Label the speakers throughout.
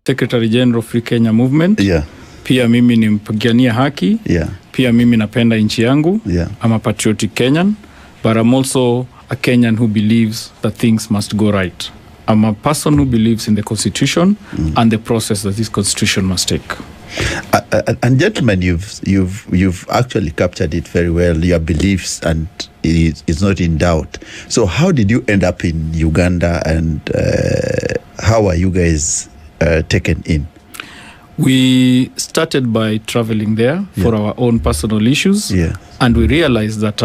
Speaker 1: Secretary General of Free Kenya Movement.
Speaker 2: Yeah.
Speaker 1: Pia mimi ni mpigania haki.
Speaker 2: Yeah.
Speaker 1: Pia mimi napenda nchi yangu.
Speaker 2: Yeah.
Speaker 1: I'm a patriotic Kenyan, but I'm also a Kenyan who believes that things must go right. I'm a person who believes in the Constitution and the process that this Constitution must take.
Speaker 2: And gentlemen, you've actually captured it very well, your beliefs, and it's not in doubt. So how did you end up in Uganda, and how are you guys taken in?
Speaker 1: We started by traveling there for our own personal issues, and we realized that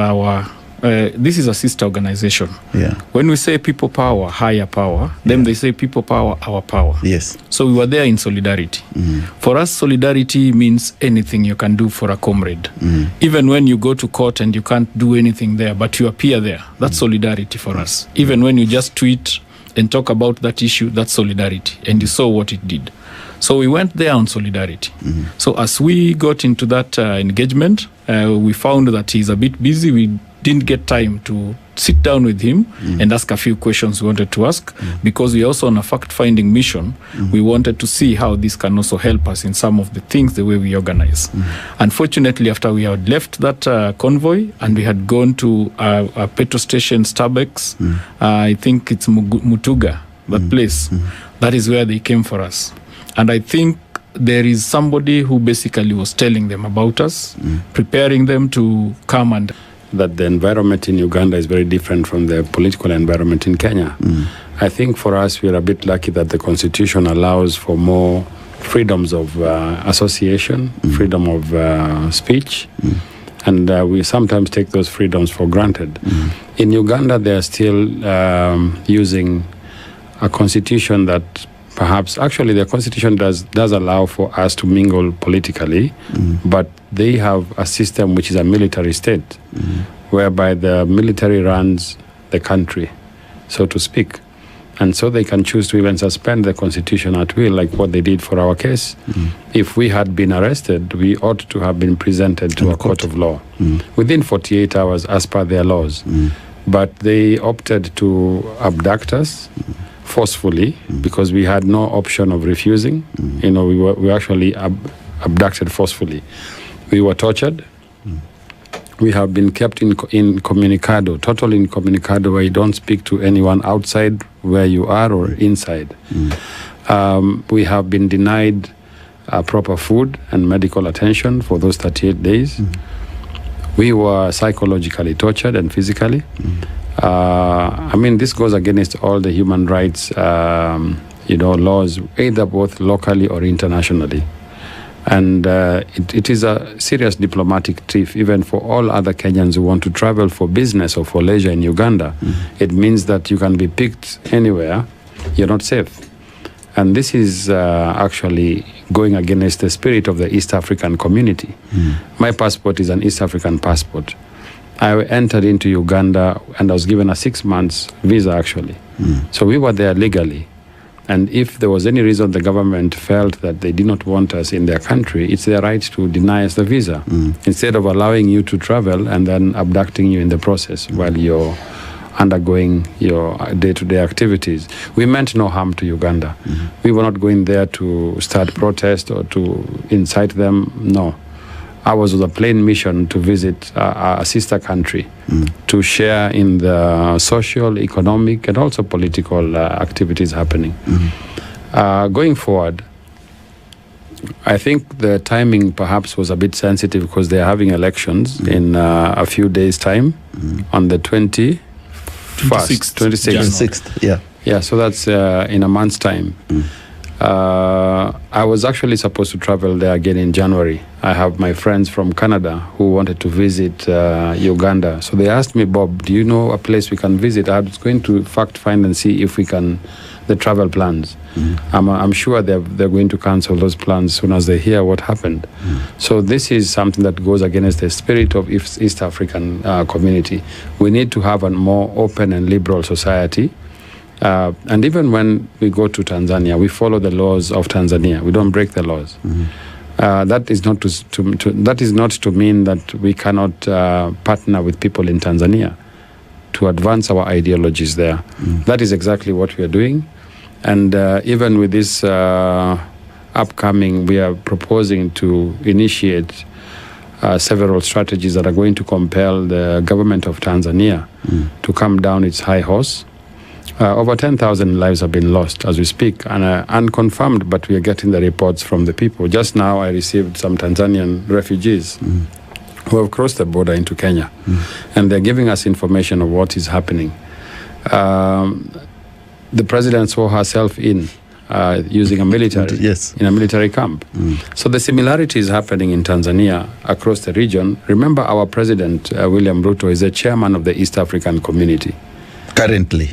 Speaker 1: this is a sister organization.
Speaker 2: Yeah.
Speaker 1: When we say people power, higher power, then they say people power, our power.
Speaker 2: Yes.
Speaker 1: So we were there in solidarity. For us, solidarity means anything you can do for a comrade. Even when you go to court and you can't do anything there, but you appear there, that's solidarity for us. Even when you just tweet and talk about that issue, that's solidarity. And you saw what it did. So we went there on solidarity. So as we got into that engagement, we found that he's a bit busy. We didn't get time to sit down with him and ask a few questions we wanted to ask, because we also on a fact-finding mission. We wanted to see how this can also help us in some of the things, the way we organize. Unfortunately, after we had left that convoy and we had gone to a petrol station, Starbucks, I think it's Mutuga, that place, that is where they came for us. And I think there is somebody who basically was telling them about us, preparing them to come and...
Speaker 3: That the environment in Uganda is very different from the political environment in Kenya. I think for us, we are a bit lucky that the Constitution allows for more freedoms of association, freedom of speech, and we sometimes take those freedoms for granted. In Uganda, they are still using a constitution that perhaps, actually the constitution does allow for us to mingle politically, but they have a system which is a military state, whereby the military runs the country, so to speak. And so they can choose to even suspend the constitution at will, like what they did for our case. If we had been arrested, we ought to have been presented to a court of law within 48 hours as per their laws. But they opted to abduct us forcefully, because we had no option of refusing. We were actually abducted forcefully. We were tortured. We have been kept in incommunicado, total incommunicado, where you don't speak to anyone outside where you are or inside. We have been denied proper food and medical attention for those 38 days. We were psychologically tortured and physically. I mean, this goes against all the human rights, laws, either both locally or internationally. And it is a serious diplomatic trick, even for all other Kenyans who want to travel for business or for leisure in Uganda. It means that you can be picked anywhere, you're not safe. And this is actually going against the spirit of the East African community. My passport is an East African passport. I entered into Uganda and I was given a 6 months visa, actually. So we were there legally. And if there was any reason the government felt that they did not want us in their country, it's their right to deny us the visa, instead of allowing you to travel and then abducting you in the process while you're undergoing your day-to-day activities. We meant no harm to Uganda. We were not going there to start protest or to incite them, no. Ours was a plain mission to visit a sister country, to share in the social, economic, and also political activities happening. Going forward, I think the timing perhaps was a bit sensitive, because they are having elections in a few days' time, on the 26th. Yeah, so that's in a month's time. I was actually supposed to travel there again in January. I have my friends from Canada who wanted to visit Uganda. So they asked me, Bob, do you know a place we can visit? I was going to fact find and see if we can, the travel plans. I'm sure they're going to cancel those plans as soon as they hear what happened. So this is something that goes against the spirit of East African community. We need to have a more open and liberal society. And even when we go to Tanzania, we follow the laws of Tanzania. We don't break the laws. That is not that is not to mean that we cannot partner with people in Tanzania to advance our ideologies there. That is exactly what we are doing. And even with this upcoming, we are proposing to initiate several strategies that are going to compel the government of Tanzania to come down its high horse. Over 10,000 lives have been lost as we speak, and unconfirmed, but we are getting the reports from the people. Just now I received some Tanzanian refugees who have crossed the border into Kenya, and they're giving us information of what is happening. The president saw herself using a military, in a military camp. So the similarity is happening in Tanzania across the region. Remember, our president, William Ruto, is the chairman of the East African Community. Currently.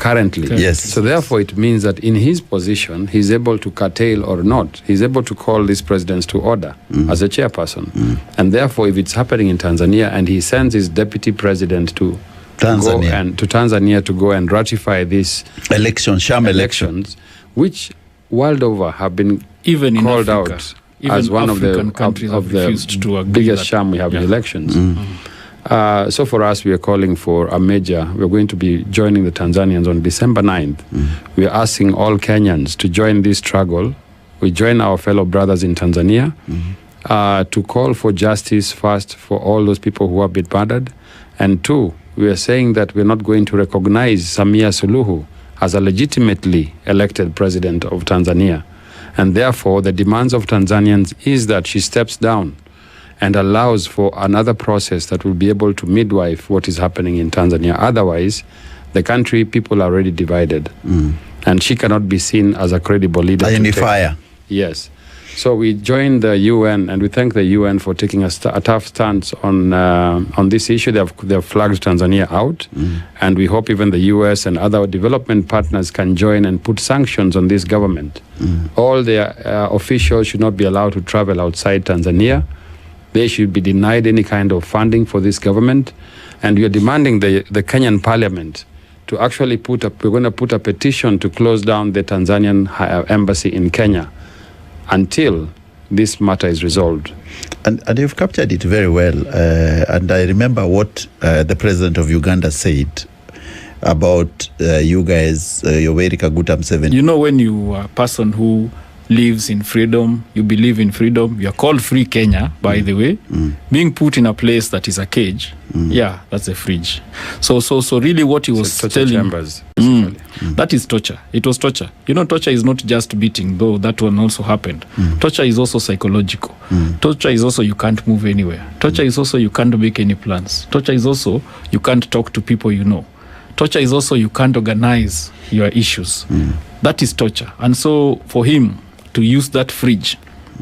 Speaker 2: Yes.
Speaker 3: So therefore, it means that in his position, he's able to curtail or not. He's able to call these presidents to order as a chairperson. And therefore, if it's happening in Tanzania and he sends his deputy president to Tanzania to go and ratify these elections, which world over have been
Speaker 1: even
Speaker 3: called
Speaker 1: in Africa,
Speaker 3: out as one
Speaker 1: African
Speaker 3: of
Speaker 1: countries have refused to
Speaker 3: the
Speaker 1: agree
Speaker 3: biggest
Speaker 1: that,
Speaker 3: sham we have in elections. So for us, we are calling for a major. We're going to be joining the Tanzanians on December 9th. We are asking all Kenyans to join this struggle. We join our fellow brothers in Tanzania to call for justice first for all those people who have been murdered. And two, we are saying that we're not going to recognize Samia Suluhu as a legitimately elected president of Tanzania. And therefore, the demands of Tanzanians is that she steps down and allows for another process that will be able to midwife what is happening in Tanzania. Otherwise, the country, people are already divided. And she cannot be seen as a credible leader.
Speaker 2: A unifier.
Speaker 3: Yes. So we joined the UN, and we thank the UN for taking a tough stance on this issue. They have flagged Tanzania out, and we hope even the US and other development partners can join and put sanctions on this government. All their officials should not be allowed to travel outside Tanzania. They should be denied any kind of funding for this government. And we are demanding the Kenyan parliament to actually we're going to put a petition to close down the Tanzanian embassy in Kenya until this matter is resolved.
Speaker 2: And you've captured it very well. And I remember what the president of Uganda said about you guys, Yoweri Kaguta Museveni.
Speaker 1: You know, when you are a person who lives in freedom, you believe in freedom, you are called Free Kenya, by the way, being put in a place that is a cage, that's a fridge. So really what he was telling...
Speaker 3: chambers,
Speaker 1: that is torture. It was torture. You know, torture is not just beating, though that one also happened. Torture is also psychological. Torture is also you can't move anywhere. Torture is also you can't make any plans. Torture is also you can't talk to people you know. Torture is also you can't organize your issues. That is torture. And so for him to use that fridge,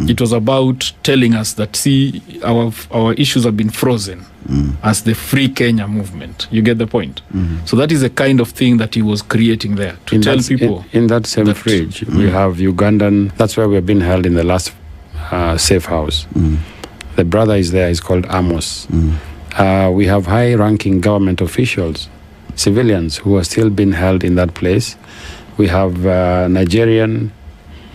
Speaker 1: it was about telling us that, see, our issues have been frozen as the Free Kenya movement. You get the point? So that is the kind of thing that he was creating there, to tell people.
Speaker 3: In that same fridge, we have Ugandan. That's where we have been held in the last safe house. The brother is there. He's called Amos. We have high-ranking government officials, civilians, who are still being held in that place. We have Nigerian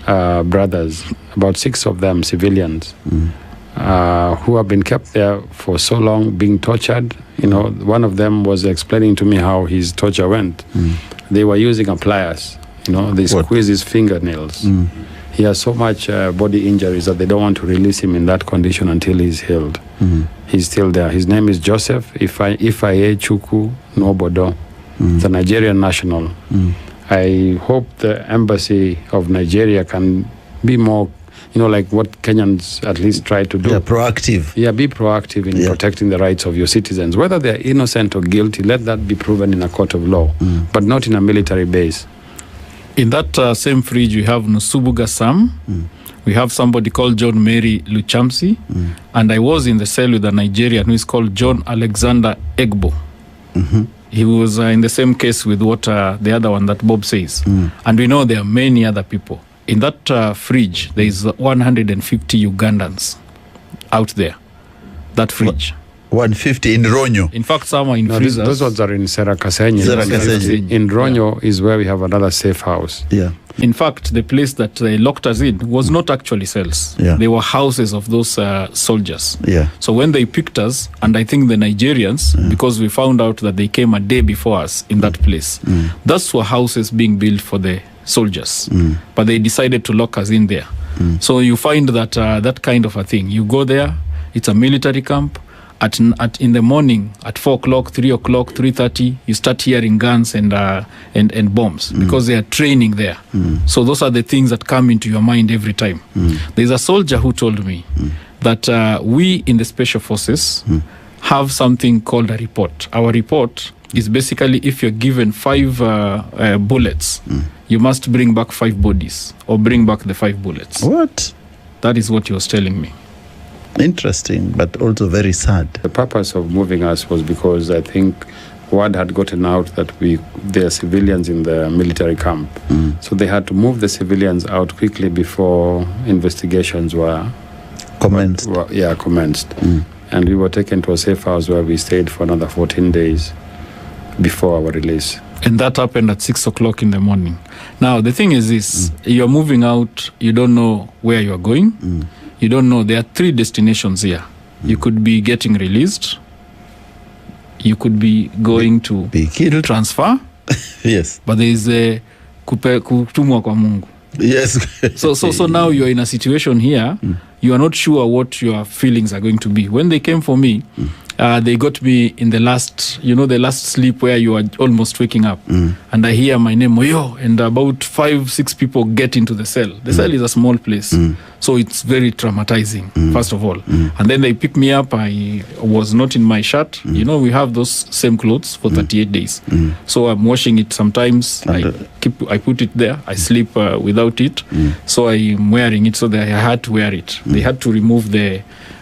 Speaker 3: brothers, about 6 of them, civilians, who have been kept there for so long, being tortured. You know, one of them was explaining to me how his torture went. They were using pliers. You know, they squeeze his fingernails. He has so much body injuries that they don't want to release him in that condition until he's healed. He's still there. His name is Joseph Ifaye Chukwu Nobodo, the Nigerian national. I hope the embassy of Nigeria can be more, you know, like what Kenyans at least try to do.
Speaker 2: Yeah, proactive.
Speaker 3: Yeah, be proactive in protecting the rights of your citizens. Whether they're innocent or guilty, let that be proven in a court of law, but not in a military base.
Speaker 1: In that same fridge, we have Nusubuga Sam. We have somebody called John Mary Luchamsi. And I was in the cell with a Nigerian who is called John Alexander Egbo. He was in the same case with what the other one that Bob says. And we know there are many other people. In that fridge, there is 150 Ugandans out there. That fridge.
Speaker 2: 150 in Ronyo.
Speaker 1: In fact, some are in freezers.
Speaker 3: Those ones are in Serakasenyi. In Ronyo is where we have another safe house.
Speaker 2: Yeah.
Speaker 1: In fact, the place that they locked us in was not actually cells. They were houses of those soldiers. So when they picked us, and I think the Nigerians, because we found out that they came a day before us in that place, those were houses being built for the soldiers, but they decided to lock us in there. So you find that that kind of a thing. You go there, it's a military camp. At in the morning at 4 o'clock, 3 o'clock, 3:30, you start hearing guns and bombs because they are training there. So those are the things that come into your mind every time. There's a soldier who told me that we in the special forces have something called a report. Our report is basically if you're given 5 bullets, you must bring back 5 bodies or bring back the 5 bullets.
Speaker 2: What?
Speaker 1: That is what he was telling me.
Speaker 2: Interesting, but also very sad.
Speaker 3: The purpose of moving us was because I think word had gotten out that there are civilians in the military camp. So they had to move the civilians out quickly before investigations were
Speaker 2: Commenced.
Speaker 3: commenced. And we were taken to a safe house where we stayed for another 14 days before our release.
Speaker 1: And that happened at 6 o'clock in the morning. Now, the thing is this, you're moving out, you don't know where you're going. You don't know. There are 3 destinations here. You could be getting released. You could be going to
Speaker 2: be killed.
Speaker 1: Transfer.
Speaker 2: Yes.
Speaker 1: But there is a kutumwa kwa Mungu.
Speaker 2: Yes.
Speaker 1: So now you're in a situation here. You are not sure what your feelings are going to be. When they came for me, they got me in the last sleep where you are almost waking up. And I hear my name, Oyoo, and about 5-6 people get into the cell. The cell is a small place. So it's very traumatizing, first of all. And then they pick me up. I was not in my shirt. We have those same clothes for 38 days. So I'm washing it sometimes. I put it there. I sleep without it. So I'm wearing it so that I had to wear it. They had to remove the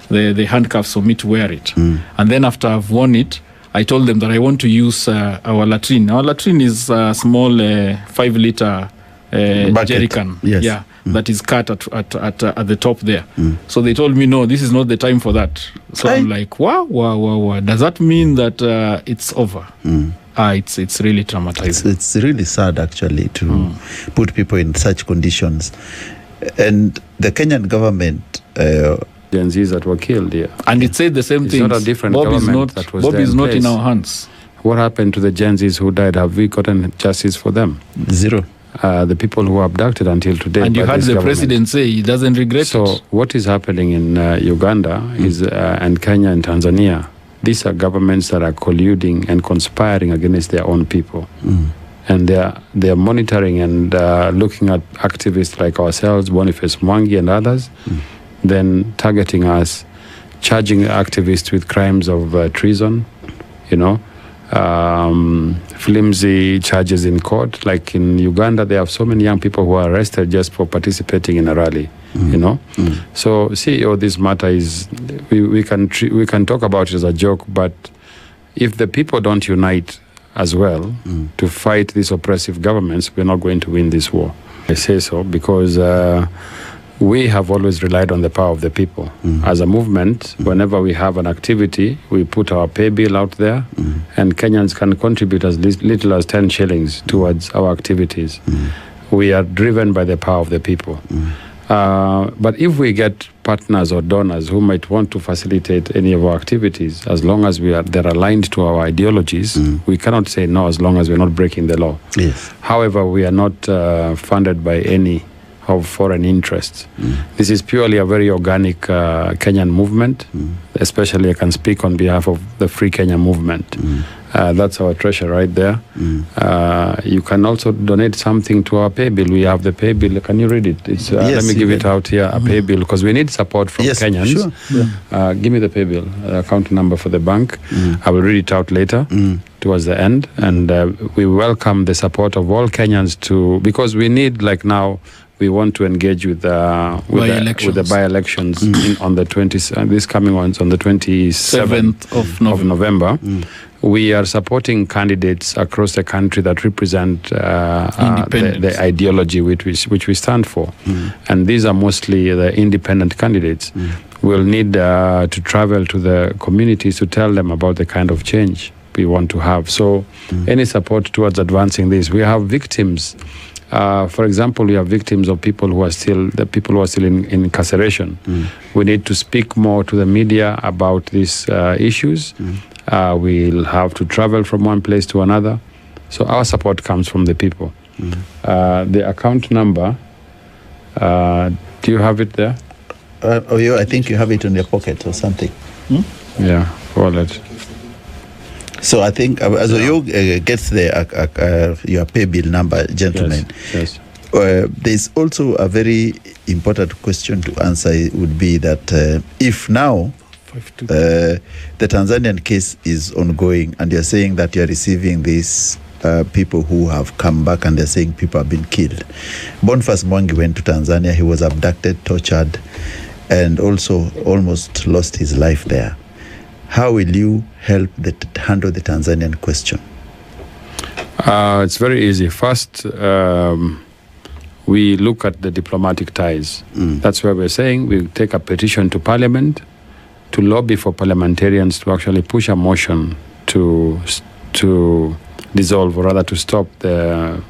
Speaker 1: handcuffs for me to wear it. And then after I've worn it, I told them that I want to use our latrine. Our latrine is a small 5-liter jerry can.
Speaker 2: Yes.
Speaker 1: Yeah, that is cut at the top there. So they told me, no, this is not the time for that. So I'm like, wow. Does that mean that it's over? It's really traumatizing.
Speaker 2: It's really sad, actually, to put people in such conditions. And the Kenyan government...
Speaker 3: Gen Zs that were killed here.
Speaker 1: And it said the same thing.
Speaker 3: It's not a different government that was there
Speaker 1: Bob is
Speaker 3: in
Speaker 1: not
Speaker 3: place.
Speaker 1: in our hands.
Speaker 3: What happened to the Gen Zs who died? Have we gotten justice for them?
Speaker 2: Zero.
Speaker 3: The people who were abducted until today.
Speaker 1: And you heard the president say he doesn't regret it.
Speaker 3: So what is happening in Uganda is and Kenya and Tanzania, these are governments that are colluding and conspiring against their own people. And they are monitoring and looking at activists like ourselves, Boniface Mjangi and others, then targeting us, charging activists with crimes of treason, flimsy charges in court. Like in Uganda, they have so many young people who are arrested just for participating in a rally, So, CEO, this matter is, we can talk about it as a joke, but if the people don't unite as well to fight these oppressive governments, we're not going to win this war. I say so because we have always relied on the power of the people. As a movement, whenever we have an activity, we put our pay bill out there, and Kenyans can contribute as little as 10 shillings towards our activities. We are driven by the power of the people. But if we get partners or donors who might want to facilitate any of our activities, as long as they're aligned to our ideologies, we cannot say no as long as we're not breaking the law.
Speaker 2: Yes.
Speaker 3: However, we are not funded by any of foreign interests. This is purely a very organic Kenyan movement, especially I can speak on behalf of the Free Kenya movement. That's our treasure right there. You can also donate something to our pay bill. We have the pay bill. Can you read it? It's,
Speaker 2: yes,
Speaker 3: let me give it out here, a pay bill, because we need support from Kenyans.
Speaker 2: Sure. Yeah.
Speaker 3: Give me the pay bill, account number for the bank. I will read it out later towards the end. And we welcome the support of all Kenyans because we need, like now, we want to engage with the by-elections on the 20th, this coming ones on the 27th of November. We are supporting candidates across the country that represent the ideology which we stand for. And these are mostly the independent candidates. We'll need to travel to the communities to tell them about the kind of change we want to have. So any support towards advancing this. We have victims. For example, we have victims of people who are still in incarceration. We need to speak more to the media about these issues. We'll have to travel from one place to another. So our support comes from the people. The account number, do you have it there?
Speaker 2: I think you have it in your pocket or something.
Speaker 3: Yeah, wallet.
Speaker 2: So I think as you gets your pay bill number, gentlemen.
Speaker 3: Yes.
Speaker 2: There's also a very important question to answer. It would be that if now the Tanzanian case is ongoing and you're saying that you're receiving these people who have come back and they're saying people have been killed. Boniface Mwangi went to Tanzania. He was abducted, tortured, and also almost lost his life there. How will you help handle the Tanzanian question?
Speaker 3: It's very easy. First, we look at the diplomatic ties. That's why we're saying we take a petition to Parliament to lobby for parliamentarians to actually push a motion to dissolve, or rather to stop the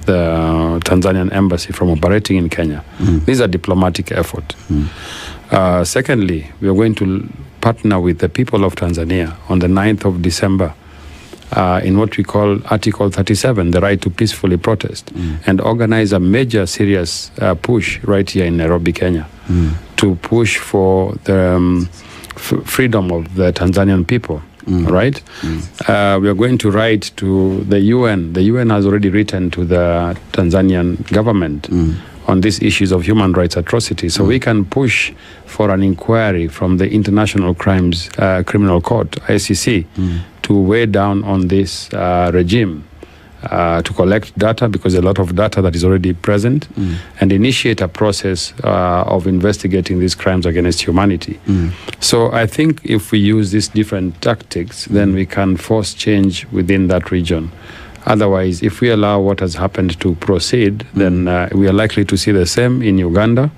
Speaker 3: Tanzanian embassy from operating in Kenya. This is a diplomatic effort. Secondly, we are going to partner with the people of Tanzania on the 9th of December in what we call Article 37, the right to peacefully protest, and organize a major serious push right here in Nairobi, Kenya, to push for the freedom of the Tanzanian people. Right? We are going to write to the UN. The UN has already written to the Tanzanian government on these issues of human rights atrocities. So we can push for an inquiry from the International Criminal Court, ICC, to weigh down on this regime, to collect data, because a lot of data that is already present, and initiate a process of investigating these crimes against humanity. So I think if we use these different tactics, then we can force change within that region. Otherwise, if we allow what has happened to proceed, then we are likely to see the same in Uganda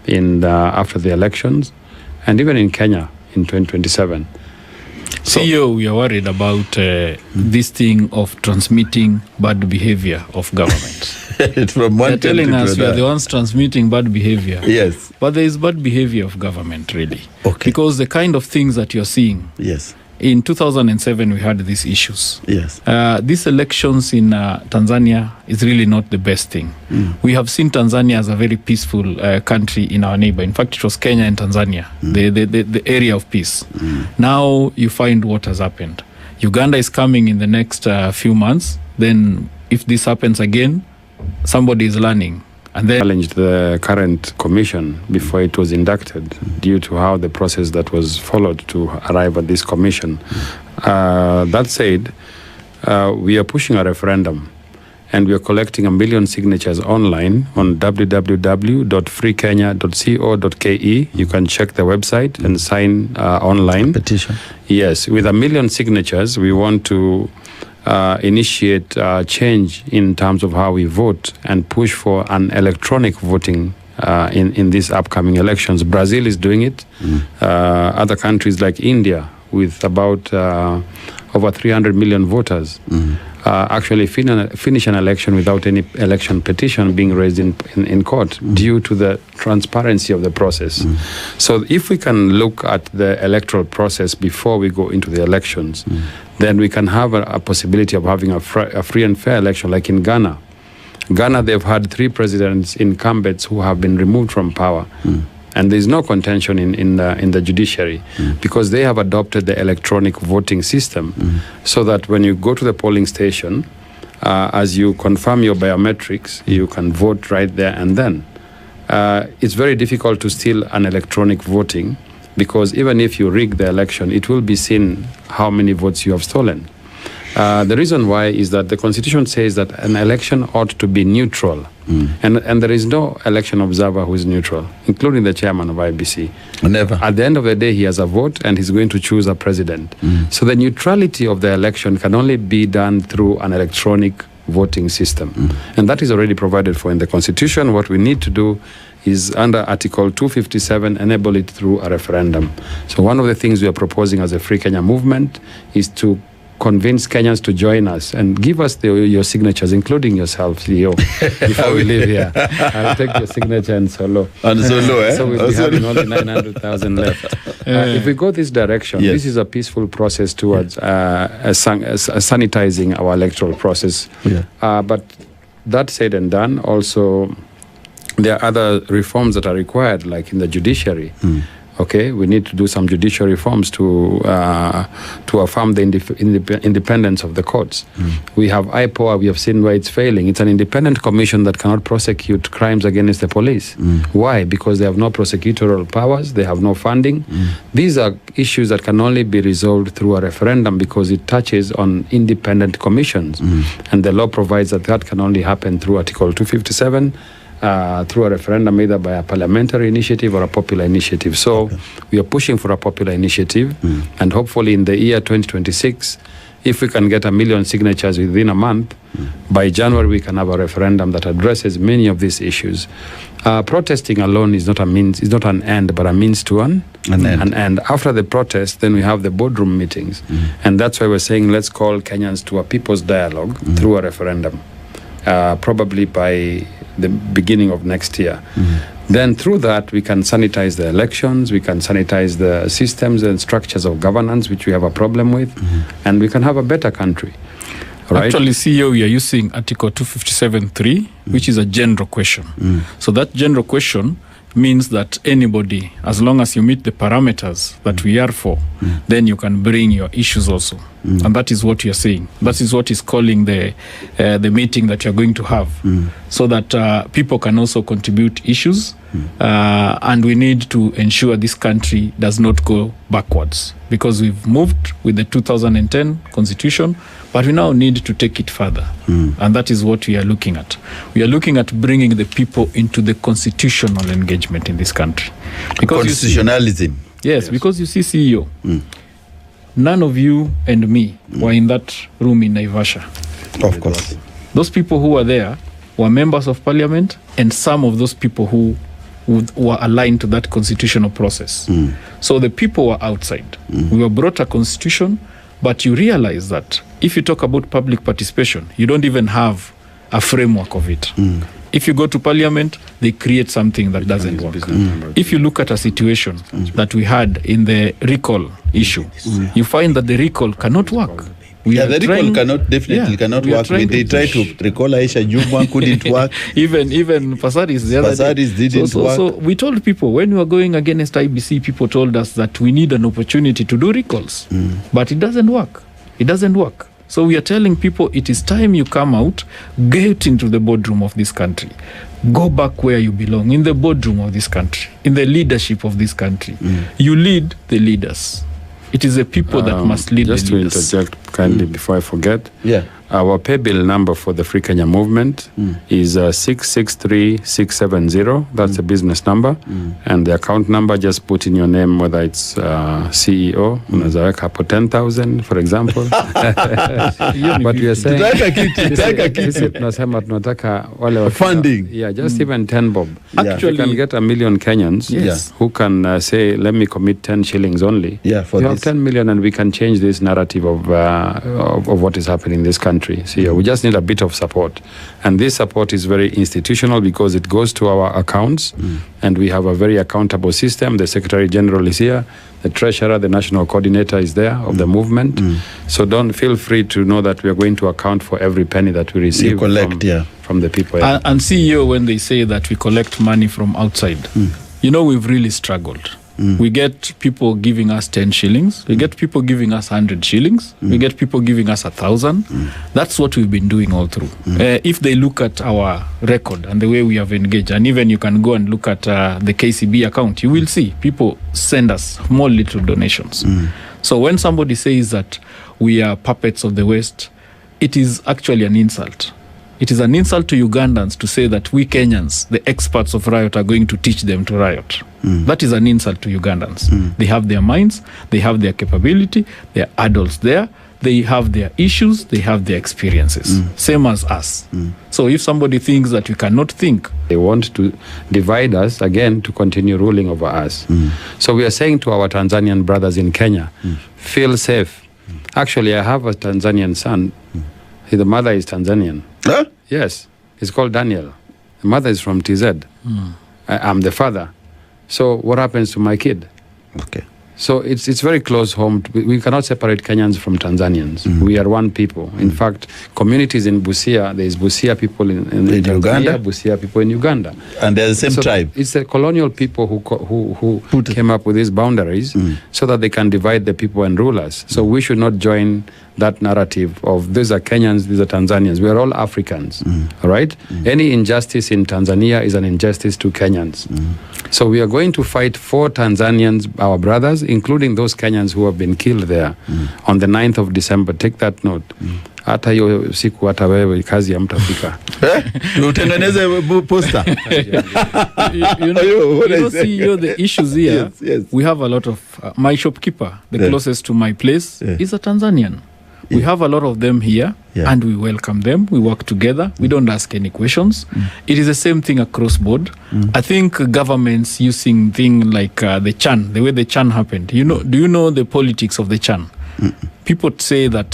Speaker 3: after the elections, and even in Kenya in 2027.
Speaker 1: So we are worried about this thing of transmitting bad behavior of government.
Speaker 2: From one
Speaker 1: They're telling us we are the ones transmitting bad behavior.
Speaker 2: Yes.
Speaker 1: But there is bad behavior of government, really.
Speaker 2: Okay.
Speaker 1: Because the kind of things that you're seeing.
Speaker 2: Yes.
Speaker 1: In 2007, we had these issues.
Speaker 2: Yes.
Speaker 1: These elections in Tanzania is really not the best thing. We have seen Tanzania as a very peaceful country in our neighbor. In fact, it was Kenya and Tanzania, the area of peace. Now you find what has happened. Uganda is coming in the next few months. Then if this happens again, somebody is learning. And then
Speaker 3: challenged the current commission before it was inducted due to how the process that was followed to arrive at this commission. That said, we are pushing a referendum, and we are collecting 1 million signatures online on www.freekenya.co.ke. You can check the website and sign online.
Speaker 2: Petition.
Speaker 3: Yes, with 1 million signatures, we want to initiate change in terms of how we vote and push for an electronic voting in these upcoming elections. Brazil is doing it. Other countries like India, with about over 300 million voters, actually finish an election without any election petition being raised in court due to the transparency of the process. So if we can look at the electoral process before we go into the elections, then we can have a possibility of having a free and fair election, like in Ghana. Ghana, they've had 3 presidents, incumbents, who have been removed from power. And there's no contention in the judiciary because they have adopted the electronic voting system so that when you go to the polling station, as you confirm your biometrics, you can vote right there and then. It's very difficult to steal an electronic voting because even if you rig the election, it will be seen how many votes you have stolen. The reason why is that the Constitution says that an election ought to be neutral. And there is no election observer who is neutral, including the chairman of IBC.
Speaker 2: Never.
Speaker 3: At the end of the day, he has a vote and he's going to choose a president. So the neutrality of the election can only be done through an electronic voting system. And that is already provided for in the Constitution. What we need to do is under Article 257, enable it through a referendum. So one of the things we are proposing as a Free Kenya movement is to convince Kenyans to join us and give us your signatures, including yourself, CEO, before we leave here. I'll take your signature and solo.
Speaker 2: And solo, eh?
Speaker 3: So we'll be having only 900,000 left. If we go this direction, this is a peaceful process towards sanitizing our electoral process. But that said and done, also there are other reforms that are required, like in the judiciary. Okay, we need to do some judicial reforms to affirm the independence of the courts. We have IPOA, we have seen why it's failing. It's an independent commission that cannot prosecute crimes against the police. Why? Because they have no prosecutorial powers, they have no funding. These are issues that can only be resolved through a referendum because it touches on independent commissions. And the law provides that that can only happen through Article 257, through a referendum, either by a parliamentary initiative or a popular initiative. So we are pushing for a popular initiative, and hopefully in the year 2026, if we can get 1 million signatures within a month, by January we can have a referendum that addresses many of these issues. Protesting alone is not a means, is not an end, but a means to an end. After the protest, then we have the boardroom meetings, and that's why we're saying let's call Kenyans to a people's dialogue through a referendum, probably by the beginning of next year. Then through that, we can sanitize the elections, we can sanitize the systems and structures of governance, which we have a problem with, and we can have a better country. Right?
Speaker 1: Actually, CEO, we are using Article 257.3, which is a general question. So that general question means that anybody, as long as you meet the parameters that we are for, then you can bring your issues also. And that is what you are saying. That is what is calling the meeting that you are going to have, so that people can also contribute issues. And we need to ensure this country does not go backwards, because we've moved with the 2010 constitution, but we now need to take it further. And that is what we are looking at. We are looking at bringing the people into the constitutional engagement in this country. Because
Speaker 2: constitutionalism.
Speaker 1: Yes, because you see, CEO, none of you and me were in that room in Naivasha.
Speaker 2: Of course.
Speaker 1: Those people who were there were members of parliament, and some of those people who were aligned to that constitutional process. So the people were outside. We were brought a constitution, but you realize that if you talk about public participation, you don't even have a framework of it. If you go to parliament, they create something that doesn't work. If you look at a situation that we had in the recall issue, you find that the recall cannot work.
Speaker 2: The recall cannot work. They tried to recall Aisha Jumwa, couldn't work.
Speaker 1: even Pasaris the other day.
Speaker 2: Didn't work.
Speaker 1: So we told people, when we were going against IBC, people told us that we need an opportunity to do recalls. But it doesn't work. It doesn't work. So we are telling people, it is time you come out, get into the boardroom of this country. Go back where you belong, in the boardroom of this country, in the leadership of this country. You lead the leaders. It is the people that must lead the leaders.
Speaker 3: Just to interject kindly before I forget, our pay bill number for the Free Kenya movement is 663670. That's the business number. And the account number, just put in your name, whether it's CEO, unaweza hapo 10,000, for example. But we are saying, tunataka wale
Speaker 2: funding.
Speaker 3: Yeah, just even 10 bob.
Speaker 1: Actually,
Speaker 3: you can get 1 million Kenyans who can say, let me commit 10 shillings only.
Speaker 2: For
Speaker 3: you have 10 million, and we can change this narrative of what is happening in this country. So we just need a bit of support, and this support is very institutional because it goes to our accounts, and we have a very accountable system. The Secretary General is here, the Treasurer, the National Coordinator is there of the movement. So don't feel free to know that we are going to account for every penny that we receive from the people.
Speaker 1: And CEO, when they say that we collect money from outside, you know, we've really struggled. We get people giving us 10 shillings. We get people giving us 100 shillings. We get people giving us 1,000. That's what we've been doing all through. If they look at our record and the way we have engaged, and even you can go and look at the KCB account, you will see people send us small little donations. So when somebody says that we are puppets of the West, it is actually an insult. It is an insult to Ugandans to say that we Kenyans, the experts of riot, are going to teach them to riot. That is an insult to Ugandans. They have their minds, they have their capability, they are adults there, they have their issues, they have their experiences, same as us. So if somebody thinks that we cannot think,
Speaker 3: they want to divide us again to continue ruling over us. So we are saying to our Tanzanian brothers in Kenya, feel safe. Actually, I have a Tanzanian son. The mother is Tanzanian.
Speaker 2: Huh?
Speaker 3: Yes. It's called Daniel. The mother is from TZ. I'm the father. So what happens to my kid?
Speaker 2: Okay.
Speaker 3: So it's very close home. We cannot separate Kenyans from Tanzanians. We are one people. In fact, communities in Busia, there is Busia people in
Speaker 2: Uganda,
Speaker 3: Busia people in Uganda,
Speaker 2: and they're the same tribe.
Speaker 3: It's the colonial people who came up with these boundaries so that they can divide the people and rule us. So we should not join that narrative of these are Kenyans, these are Tanzanians. We are all Africans, all right? Any injustice in Tanzania is an injustice to Kenyans. So we are going to fight for Tanzanians, our brothers, including those Kenyans who have been killed there on the 9th of December. Take that note. Hata hiyo siku hata wewe kazi ya mtafika.
Speaker 2: Utengeneze poster.
Speaker 1: See, the issues here,
Speaker 2: yes.
Speaker 1: We have a lot of, my shopkeeper, the closest to my place, is a Tanzanian. We have a lot of them here, and we welcome them. We work together. We don't ask any questions. It is the same thing across board. I think governments using things like the Chan, the way the Chan happened. Do you know the politics of the Chan? People say that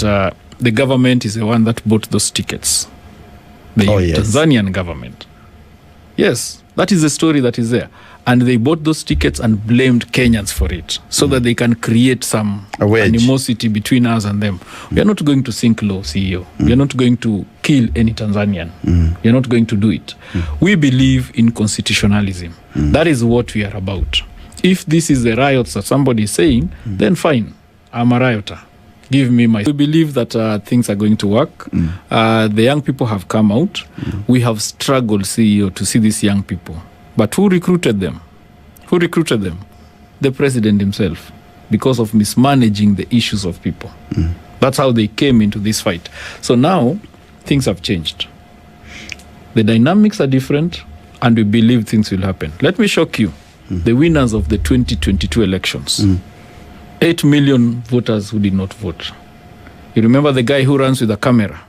Speaker 1: the government is the one that bought those tickets. The Tanzanian government. Yes, that is the story that is there. And they bought those tickets and blamed Kenyans for it so that they can create some animosity between us and them. We are not going to sink low, CEO. We are not going to kill any Tanzanian. We are not going to do it. We believe in constitutionalism. That is what we are about. If this is the riots that somebody is saying, then fine, I'm a rioter. Give me my... We believe that things are going to work. The young people have come out. We have struggled, CEO, to see these young people. But who recruited them? Who recruited them? The president himself, because of mismanaging the issues of people. That's how they came into this fight. So now, things have changed. The dynamics are different, and we believe things will happen. Let me shock you. The winners of the 2022 elections, 8 million voters who did not vote. You remember the guy who runs with a camera?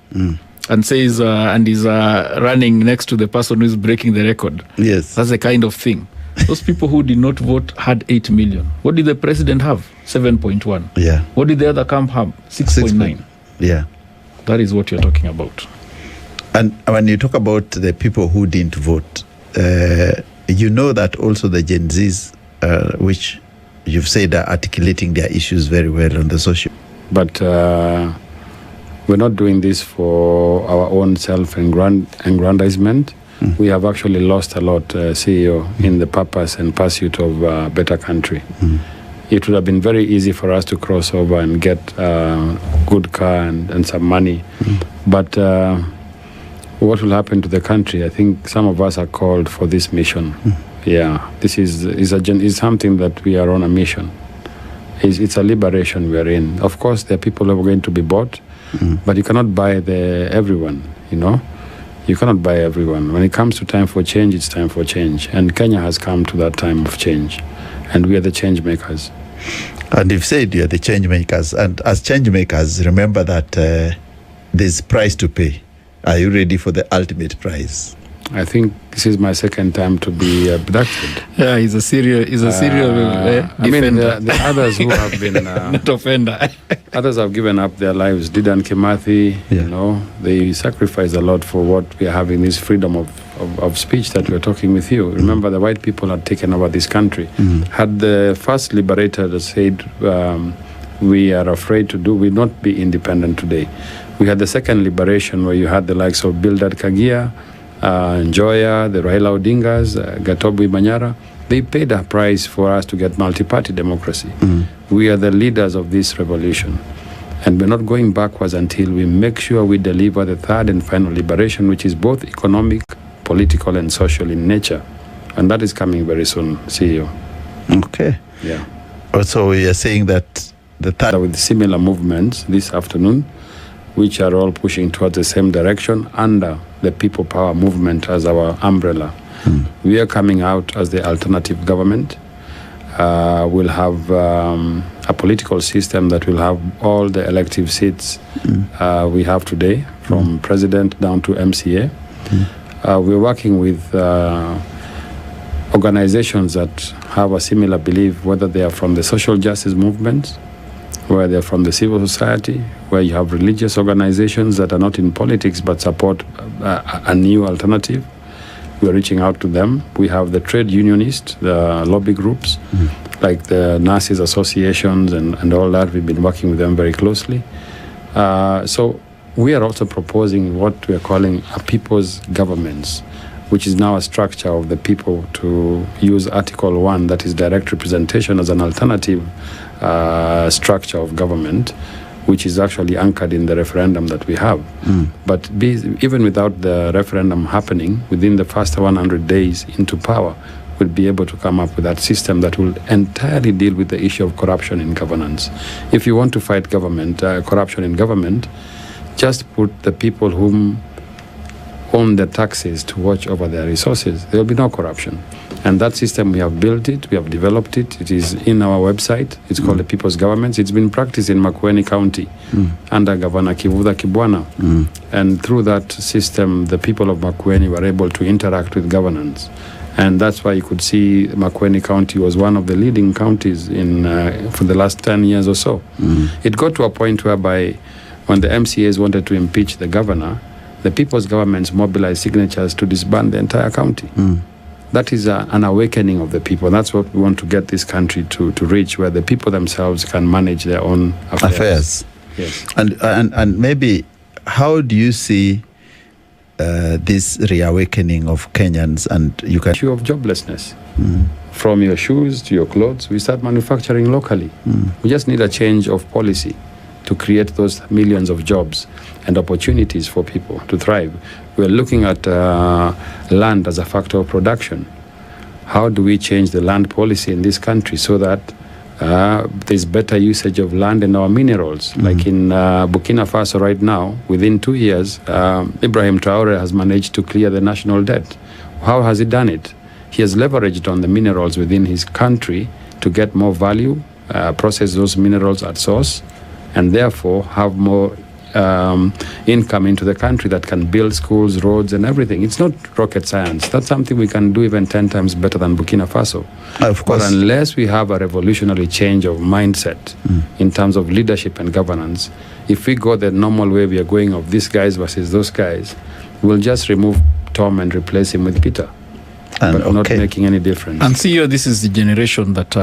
Speaker 1: And says, and is running next to the person who is breaking the record.
Speaker 2: Yes.
Speaker 1: That's the kind of thing. Those people who did not vote had 8 million. What did the president have? 7.1.
Speaker 2: Yeah.
Speaker 1: What did the other camp have? 6.9.
Speaker 2: Yeah.
Speaker 1: That is what you're talking about.
Speaker 2: And when you talk about the people who didn't vote, you know that also the Gen Zs, which you've said are articulating their issues very well on the social.
Speaker 3: But we're not doing this for our own self-aggrandizement. We have actually lost a lot, CEO, in the purpose and pursuit of a better country. It would have been very easy for us to cross over and get a good car and some money. But what will happen to the country? I think some of us are called for this mission. Yeah, this is something that we are on a mission. It's a liberation we are in. Of course, there are people who are going to be bought. But you cannot buy everyone, You cannot buy everyone. When it comes to time for change, it's time for change. And Kenya has come to that time of change. And we are the change makers.
Speaker 2: And you've said you are the change makers. And as change makers, remember that there's price to pay. Are you ready for the ultimate prize?
Speaker 3: I think this is my second time to be abducted.
Speaker 1: Yeah, he's a serial defender.
Speaker 3: I mean, the others who have been...
Speaker 1: not offender.
Speaker 3: Others have given up their lives. Didan Kimathi, they sacrificed a lot for what we are having, this freedom of speech that we're talking with you. Remember, the white people had taken over this country. Had the first liberator that said, we are afraid to do, we'd not be independent today. We had the second liberation where you had the likes of Bildad Kagia, Njoya, the Raila Odingas, Gatobu Manyara. They paid a price for us to get multi-party democracy. We are the leaders of this revolution. And we're not going backwards until we make sure we deliver the third and final liberation, which is both economic, political, and social in nature. And that is coming very soon, CEO.
Speaker 2: Okay.
Speaker 3: Yeah.
Speaker 2: Also, we are saying that the third...
Speaker 3: With similar movements this afternoon, which are all pushing towards the same direction under the People Power movement as our umbrella. We are coming out as the alternative government. We'll have a political system that will have all the elective seats we have today, from president down to MCA. We're working with organizations that have a similar belief, whether they are from the social justice movement, where they're from the civil society, where you have religious organizations that are not in politics but support a new alternative. we're reaching out to them. We have the trade unionists, the lobby groups, like the nurses associations and all that. We've been working with them very closely. So we are also proposing what we are calling a people's governments, which is now a structure of the people to use Article 1, that is direct representation, as an alternative structure of government, which is actually anchored in the referendum that we have. But even without the referendum happening, within the first 100 days into power, we'll be able to come up with that system that will entirely deal with the issue of corruption in governance. If you want to fight corruption in government, just put the people whom own the taxes to watch over their resources. There will be no corruption. And that system, we have built it, we have developed it. It is in our website. It's called the People's Governments. It's been practiced in Makueni County under Governor Kivutha Kibwana. And through that system, the people of Makueni were able to interact with governance. And that's why you could see Makueni County was one of the leading counties for the last 10 years or so. It got to a point whereby when the MCAs wanted to impeach the governor, the people's governments mobilized signatures to disband the entire county. That is an awakening of the people. That's what we want to get this country to reach, where the people themselves can manage their own affairs. Yes.
Speaker 2: And maybe, how do you see this reawakening of Kenyans? And you can
Speaker 3: issue of joblessness. From your shoes to your clothes, we start manufacturing locally. We just need a change of policy to create those millions of jobs and opportunities for people to thrive. We're looking at land as a factor of production. How do we change the land policy in this country so that there's better usage of land and our minerals? Like in Burkina Faso right now, within 2 years, Ibrahim Traore has managed to clear the national debt. How has he done it? He has leveraged on the minerals within his country to get more value, process those minerals at source, and therefore have more income into the country that can build schools, roads, and everything. It's not rocket science. That's something we can do even 10 times better than Burkina Faso.
Speaker 2: Of course.
Speaker 3: But unless we have a revolutionary change of mindset in terms of leadership and governance, if we go the normal way we are going of these guys versus those guys, we'll just remove Tom and replace him with Peter. But not making any difference.
Speaker 1: And CEO, this is the generation that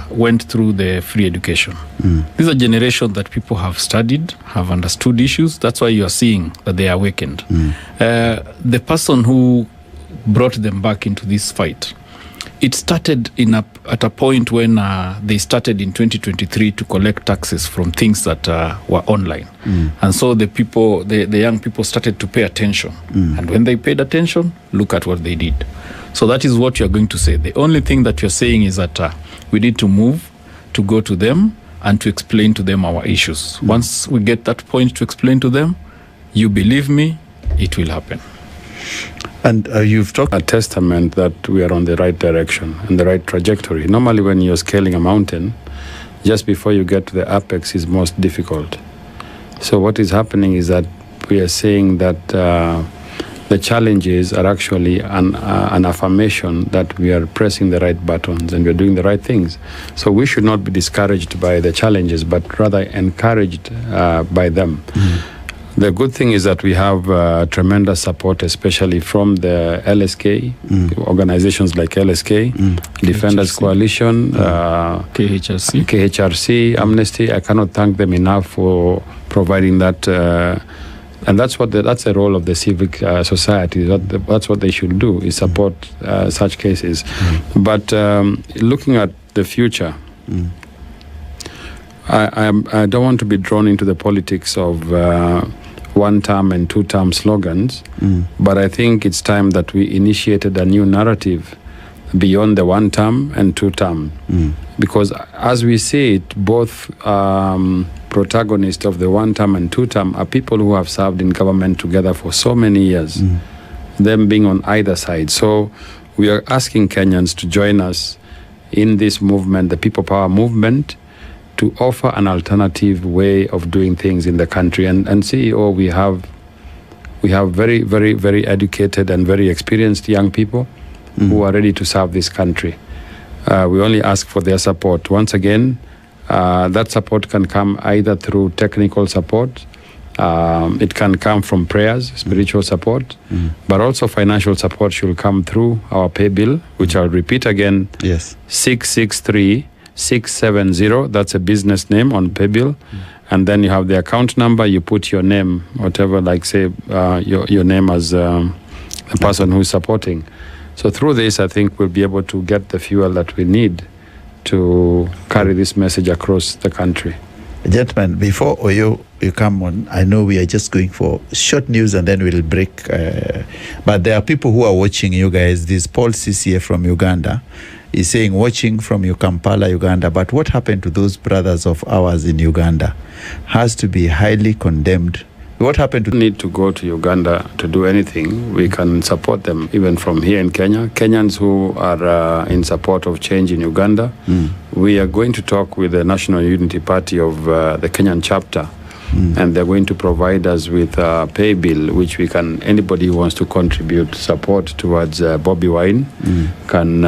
Speaker 1: went through the free education. This is a generation that people have studied, have understood issues. That's why you are seeing that they are awakened. The person who brought them back into this fight, it started at a point when they started in 2023 to collect taxes from things that were online. And so the young people started to pay attention. And when they paid attention, look at what they did. So that is what you're going to say. The only thing that you're saying is that we need to move to go to them and to explain to them our issues. Once we get that point to explain to them, you believe me, it will happen.
Speaker 2: And you've talked
Speaker 3: a testament that we are on the right direction and the right trajectory. Normally when you're scaling a mountain, just before you get to the apex is most difficult. So what is happening is that we are saying that the challenges are actually an affirmation that we are pressing the right buttons and we're doing the right things. So we should not be discouraged by the challenges, but rather encouraged by them. The good thing is that we have tremendous support, especially from the LSK, organizations like LSK, Defenders Coalition, KHRC, Amnesty. I cannot thank them enough for providing that. And that's the role of the civic society. That's what they should do, is support such cases. But looking at the future, I don't want to be drawn into the politics of one-term and two-term slogans, but I think it's time that we initiated a new narrative beyond the one-term and two-term. Because as we see it, both protagonists of the one-term and two-term are people who have served in government together for so many years, them being on either side. So we are asking Kenyans to join us in this movement, the People Power movement, to offer an alternative way of doing things in the country. And CEO, we have very, very, very educated and very experienced young people who are ready to serve this country. We only ask for their support. Once again, that support can come either through technical support, It can come from prayers, spiritual support, but also financial support should come through our pay bill, which I'll repeat again.
Speaker 2: Yes.
Speaker 3: 663-670. That's a business name on pay bill. And then you have the account number. You put your name, whatever, like say your name as the person who's supporting. So through this, I think we'll be able to get the fuel that we need to carry this message across the country.
Speaker 2: Gentlemen, before Oyoo, you come on, I know we are just going for short news and then we'll break. But there are people who are watching you guys. This Paul CCA from Uganda is saying, watching from Kampala, Uganda. But what happened to those brothers of ours in Uganda has to be highly condemned. What happened to...
Speaker 3: We don't need to go to Uganda to do anything. We can support them even from here in Kenya. Kenyans who are in support of change in Uganda, we are going to talk with the National Unity Party of the Kenyan chapter, and they're going to provide us with a pay bill, which we can, anybody who wants to contribute support towards Bobi Wine can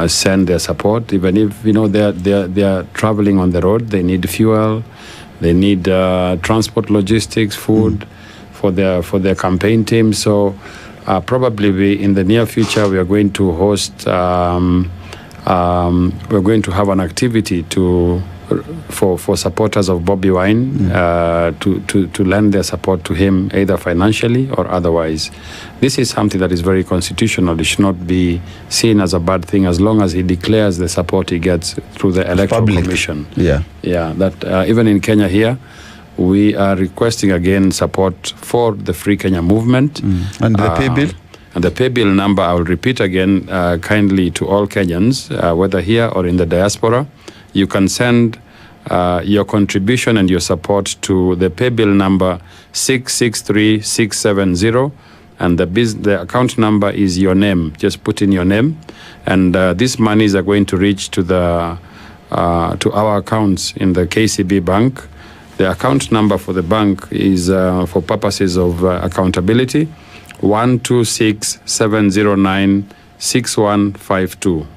Speaker 3: send their support, even if, you know, they are traveling on the road, they need fuel, they need transport, logistics, food for their campaign team. So probably in the near future we are going to host. We're going to have an activity for supporters of Bobi Wine to lend their support to him, either financially or otherwise. This is something that is very constitutional. It should not be seen as a bad thing as long as he declares the support he gets through the Electoral Commission. Yeah. That even in Kenya here, we are requesting again support for the Free Kenya movement.
Speaker 2: And the pay bill?
Speaker 3: And the pay bill number, I will repeat again kindly to all Kenyans, whether here or in the diaspora. You can send your contribution and your support to the pay bill number 663-670, and the account number is your name. Just put in your name, and these monies are going to reach to our accounts in the KCB bank. The account number for the bank is for purposes of accountability 126-709-6152.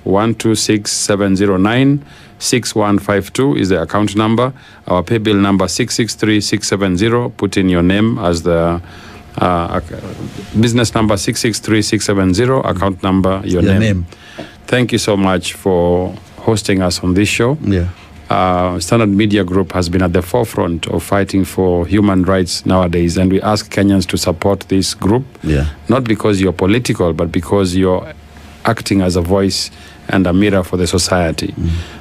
Speaker 3: 126-709-6152 is the account number. Our pay bill number 663-670. Put in your name as the business number 663-670. Account number your name. Thank you so much for hosting us on this show. Standard Media Group has been at the forefront of fighting for human rights nowadays, and we ask Kenyans to support this group, not because you're political, but because you're acting as a voice and a mirror for the society.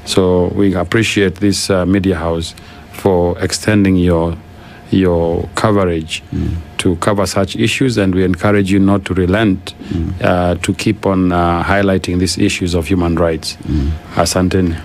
Speaker 3: So we appreciate this media house for extending your coverage to cover such issues, and we encourage you not to relent, to keep on highlighting these issues of human rights. Asanteni.